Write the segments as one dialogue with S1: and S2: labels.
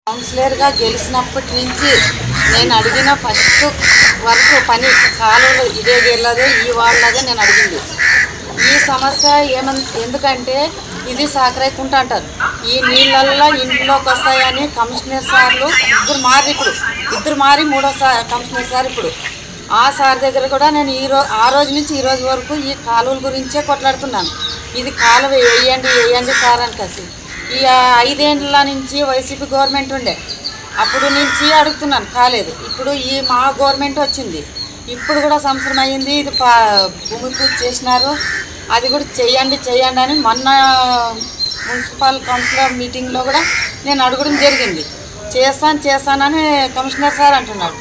S1: కౌన్సిలర్గా గెలిచినప్పటి నుంచి నేను అడిగిన ఫస్ట్ వరకు పని కాలువలు ఇదే గెలదే ఈ వాళ్ళదే నేను అడిగింది. ఈ సమస్య ఎందుకంటే ఇది సాకరైకుంట అంటారు. ఈ నీళ్ళల్లో ఇంట్లోకి వస్తాయని కమిషనర్ సార్లు ఇద్దరు మారి మూడో కమిషనర్ సార్ ఇప్పుడు ఆ సార్ దగ్గర కూడా నేను ఆ రోజు నుంచి ఈ రోజు వరకు ఈ కాలువల గురించే కొట్లాడుతున్నాను. ఇది కాలువ వేయండి సార్ అని కసి ఈ 5 ఏళ్ళ నుంచి వైసీపీ గవర్నమెంట్ ఉండే అప్పుడు నుంచి అడుగుతున్నాను, కాలేదు. ఇప్పుడు ఈ మా గవర్నమెంట్ వచ్చింది, ఇప్పుడు కూడా సంవత్సరం అయ్యింది. ఇది భూమి పూజ చేసినారు, అది కూడా చేయండి అని మొన్న మున్సిపల్ కౌన్సిలర్ మీటింగ్లో కూడా నేను అడగడం జరిగింది. చేస్తానని కమిషనర్ సార్ అంటున్నాడు.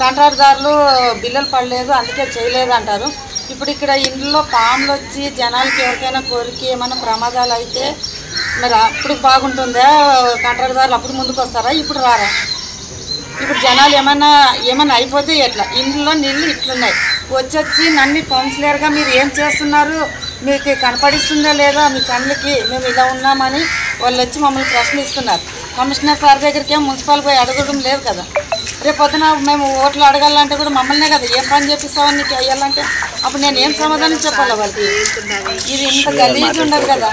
S1: కాంట్రాక్టుదారులు బిల్లులు పడలేదు అందుకే చేయలేదు అంటారు. ఇప్పుడు ఇక్కడ ఇంట్లో పాములు వచ్చి జనాలకి ఎవరికైనా కోరిక ఏమైనా ప్రమాదాలు అయితే మరి అప్పుడు బాగుంటుందా? కాంట్రాక్టుదారులు అప్పుడు ముందుకు వస్తారా? ఇప్పుడు రారా? ఇప్పుడు జనాలు ఏమన్నా అయిపోతే ఎట్లా? ఇంట్లో నీళ్ళు ఇట్లున్నాయి. వచ్చి నన్ను కౌన్సిలర్గా మీరు ఏం చేస్తున్నారు, మీకు కనపడిస్తుందా లేదా మీ కళ్ళకి మేము ఇలా ఉన్నామని వాళ్ళు వచ్చి మమ్మల్ని ప్రశ్నిస్తున్నారు. కమిషనర్ సార్ దగ్గరికి ఏం మున్సిపల్ పోయి అడగడం లేదు కదా. రేపు పొద్దున మేము ఓట్లు అడగాలంటే కూడా మమ్మల్నే కదా ఏం పని చేపిస్తామని నీకు వేయాలంటే అప్పుడు నేను ఏం సమాధానం చెప్పాలి వాళ్ళకి? ఇది ఇంత గలీజ్ ఉండదు కదా.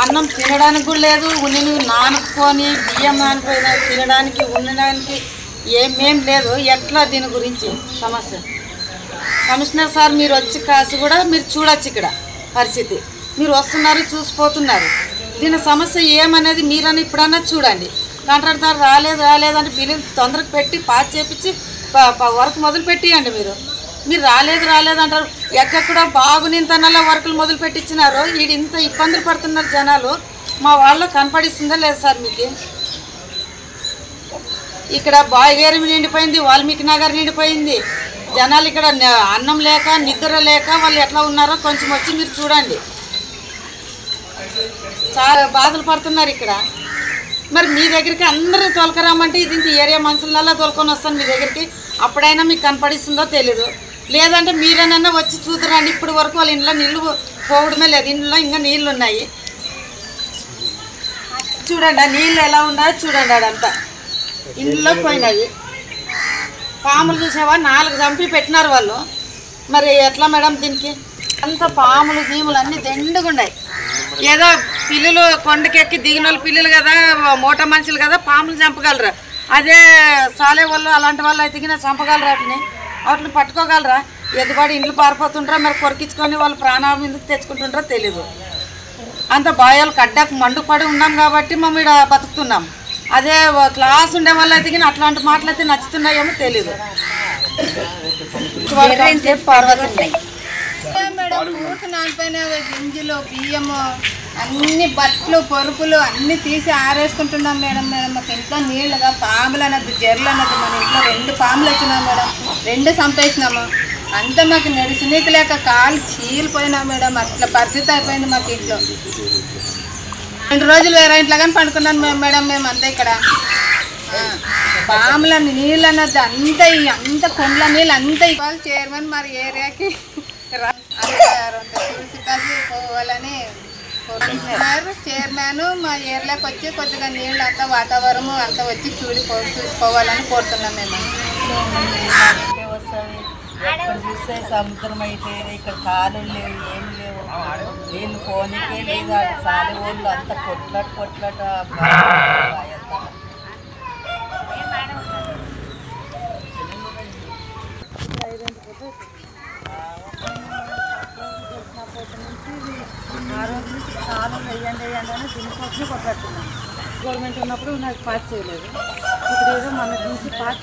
S1: అన్నం తినడానికి కూడా లేదు, ఉన్ని నానుకొని బియ్యం నానిపోయిన తినడానికి ఉండడానికి ఏమేం లేదు. ఎట్లా దీని గురించి సమస్య? కమిషనర్ సార్ మీరు వచ్చి కాసి కూడా మీరు చూడొచ్చు ఇక్కడ పరిస్థితి. మీరు వస్తున్నారు చూసిపోతున్నారు. దీని సమస్య ఏమనేది మీరన్నా ఇప్పుడన్నా చూడండి. కాంట్రాక్టర్ రాలేదంటే బిల్లులు తొందరగా పెట్టి పాస్ చేపించి వర్క్ మొదలు పెట్టియండి. మీరు రాలేదంటారు. ఎక్కడో బాగునింతనల్లా వర్కులు మొదలు పెట్టించినారు. వీడు ఇంత ఇబ్బందులు పడుతున్నారు జనాలు. మా వాళ్ళు కనపడిస్తుందా లేదు సార్ మీకు? ఇక్కడ బాయిగేరి నిండిపోయింది, వాల్మీకి నగర్ నిండిపోయింది. జనాలు ఇక్కడ అన్నం లేక నిద్ర లేక వాళ్ళు ఎట్లా ఉన్నారో కొంచెం వచ్చి మీరు చూడండి. చాలా బాధలు పడుతున్నారు ఇక్కడ. మరి మీ దగ్గరికి అందరూ తోలుకరామంటే ఇది ఇంత ఏరియా మనుషులల్లా తోలుకొని వస్తాను మీ దగ్గరికి. అప్పుడైనా మీకు కనపడిస్తుందో తెలీదు. లేదంటే మీరేనన్నా వచ్చి చూద్దరండి. ఇప్పుడు వరకు వాళ్ళ ఇంట్లో నీళ్ళు పోవడమే లేదు. ఇంట్లో ఇంకా నీళ్ళు ఉన్నాయి. చూడండి ఆ నీళ్ళు ఎలా ఉన్నాయో చూడండి. అదంతా ఇంట్లో పోయినాయి. పాములు చూసావా? 4 చంపి పెట్టినారు వాళ్ళు. మరి ఎట్లా మేడం దీనికి? అంత పాములు గీములు అన్నీ దండుగున్నాయి. ఏదో పిల్లలు కొండకెక్కి దిగిన వాళ్ళు పిల్లలు కదా, మూట మనుషులు కదా, పాములు చంపగలరా? అదే సాలే వాళ్ళు అలాంటి వాళ్ళు అయితే చంపగలరా? వాటిని పట్టుకోగలరా? ఎదుబడి ఇండ్లు పారిపోతుంటారా? మరి కొరికించుకొని వాళ్ళు ప్రాణాల మీదకి తెచ్చుకుంటుంటారో తెలీదు. అంత బాయాలు కడ్డాకు మండుపడి ఉన్నాం కాబట్టి మేము ఇక్కడ బతుకుతున్నాం. అదే క్లాస్ ఉండే వాళ్ళు అయితే అట్లాంటి మాటలు అయితే నచ్చుతున్నాయేమో తెలీదు. పార్వతి
S2: మేడం ఊరికి నానిపోయిన గింజలు బియ్యము అన్ని బట్టలు పరుపులు అన్నీ తీసి ఆరేసుకుంటున్నాం మేడం. మాకు ఇంట్లో నీళ్ళుగా పాములు అన్నది జర్లు అన్నది మన ఇంట్లో 2 పాములు వచ్చినాం మేడం. 2 చంపేసినాము. అంతా మాకు నడిచినీకి లేక కాలు చీలిపోయినాం మేడం. అట్లా పరిస్థితి అయిపోయింది మాకు ఇంట్లో. 2 రోజులు వేరే ఇంట్లో కానీ పండుకున్నాను మేడం. మేము అంతా ఇక్కడ పాముల నీళ్ళు అన్నది అంత కొండల నీళ్ళు అంతా ఇవాళ చైర్మన్ మరి ఏరియాకి చూసి కలిసి పోవాలని కోరుకుంటున్నారు. చైర్మన్ మా ఏరియాకి వచ్చి కొద్దిగా నీళ్ళు అంతా వాతావరణం అంతా వచ్చి చూసుకోవాలని కోరుతున్నాం మేము.
S1: ఎక్కడ చూస్తే సముద్రం అయితే ఇక్కడ కాలువలు లేవు, ఏం లేవు. వీళ్ళు పోనీకే లేదు. సాలి ఊళ్ళు అంతా కొట్లాట ఆ రోజు నుంచి కాలువలు వేయండి అని దీనికోసమే కొట్లాడుతున్నాం. గవర్నమెంట్ ఉన్నప్పుడు నాకు పాస్ చేయలేదు. ఇప్పుడు ఏదో మన నుంచి పాస్